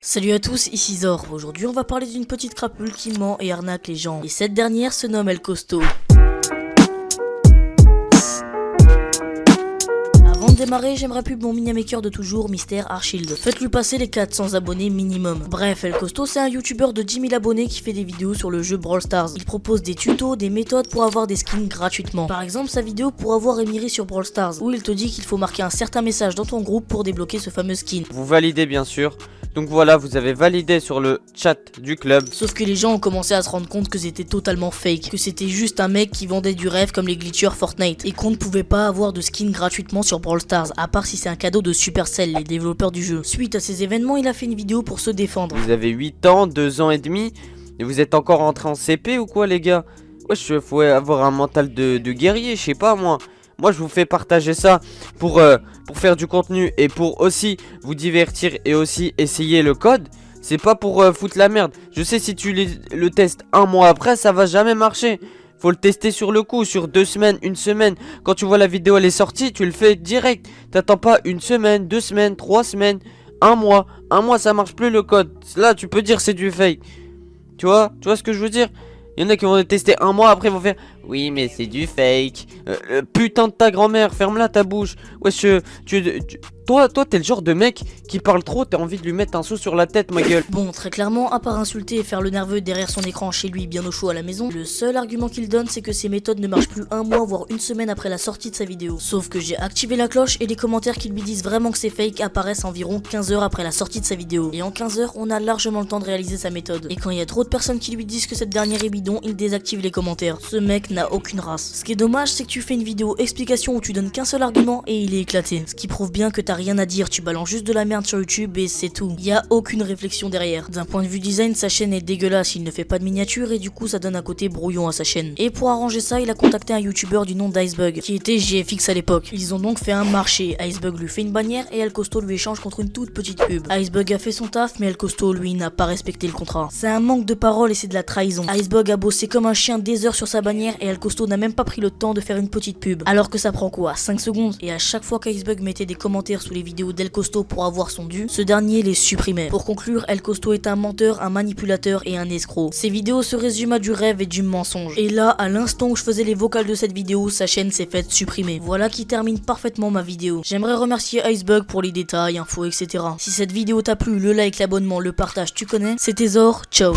Salut à tous, ici Zor. Aujourd'hui on va parler d'une petite crapule qui ment et arnaque les gens. Et cette dernière se nomme El Costo. Avant de démarrer, j'aimerais pub mon mini-maker de toujours, Mister Archild. Faites-lui passer les 400 abonnés minimum. Bref, El Costo c'est un youtubeur de 10 000 abonnés qui fait des vidéos sur le jeu Brawl Stars. Il propose des tutos, des méthodes pour avoir des skins gratuitement. Par exemple, sa vidéo pour avoir émiré sur Brawl Stars, où il te dit qu'il faut marquer un certain message dans ton groupe pour débloquer ce fameux skin. Vous validez bien sûr. Donc voilà, vous avez validé sur le chat du club. Sauf que les gens ont commencé à se rendre compte que c'était totalement fake, que c'était juste un mec qui vendait du rêve comme les glitchers Fortnite, et qu'on ne pouvait pas avoir de skin gratuitement sur Brawl Stars, à part si c'est un cadeau de Supercell, les développeurs du jeu. Suite à ces événements, il a fait une vidéo pour se défendre. Vous avez 8 ans, 2 ans et demi, et vous êtes encore entré en CP ou quoi les gars? Wesh, faut avoir un mental de guerrier, je sais pas moi. Moi je vous fais partager ça pour faire du contenu et pour aussi vous divertir et aussi essayer le code. C'est pas pour foutre la merde. Je sais si tu le testes un mois après ça va jamais marcher. Faut le tester sur le coup, sur 2 semaines, 1 semaine. Quand tu vois la vidéo elle est sortie, tu le fais direct. T'attends pas 1 semaine, 2 semaines, 3 semaines, 1 mois. 1 mois ça marche plus le code. Là tu peux dire c'est du fake. Tu vois ce que je veux dire? Il y en a qui vont tester 1 mois, après ils vont faire oui mais c'est du fake. Putain de ta grand-mère, ferme-la ta bouche. Wesh, toi t'es le genre de mec qui parle trop, t'as envie de lui mettre un seau sur la tête, ma gueule. Bon, très clairement, à part insulter et faire le nerveux derrière son écran chez lui bien au chaud à la maison, le seul argument qu'il donne c'est que ses méthodes ne marchent plus 1 mois voire 1 semaine après la sortie de sa vidéo. Sauf que j'ai activé la cloche et les commentaires qui lui disent vraiment que c'est fake apparaissent environ 15 heures après la sortie de sa vidéo. Et en 15 heures, on a largement le temps de réaliser sa méthode. Et quand il y a trop de personnes qui lui disent que cette dernière est bidon, il désactive les commentaires. Ce mec n'a aucune race. Ce qui est dommage, c'est que tu fais une vidéo explication où tu donnes qu'un seul argument et il est éclaté. Ce qui prouve bien que t'as rien à dire, tu balances juste de la merde sur YouTube et c'est tout. Il y a aucune réflexion derrière. D'un point de vue design, sa chaîne est dégueulasse, il ne fait pas de miniature et du coup ça donne un côté brouillon à sa chaîne. Et pour arranger ça, il a contacté un youtubeur du nom d'Icebug, qui était JFX à l'époque. Ils ont donc fait un marché, Icebug lui fait une bannière et El Costo lui échange contre une toute petite pub. Icebug a fait son taf, mais El Costo lui n'a pas respecté le contrat. C'est un manque de parole et c'est de la trahison. Icebug a bossé comme un chien des heures sur sa bannière et El Costo n'a même pas pris le temps de faire une petite pub. Alors que ça prend quoi, 5 secondes? Et à chaque fois qu'Icebug mettait des commentaires sous les vidéos d'El Costo pour avoir son dû, ce dernier les supprimait. Pour conclure, El Costo est un menteur, un manipulateur et un escroc. Ses vidéos se résument à du rêve et du mensonge. Et là, à l'instant où je faisais les vocales de cette vidéo, sa chaîne s'est faite supprimer. Voilà qui termine parfaitement ma vidéo. J'aimerais remercier Icebug pour les détails, infos, etc. Si cette vidéo t'a plu, le like, l'abonnement, le partage, tu connais. C'était Zor, ciao.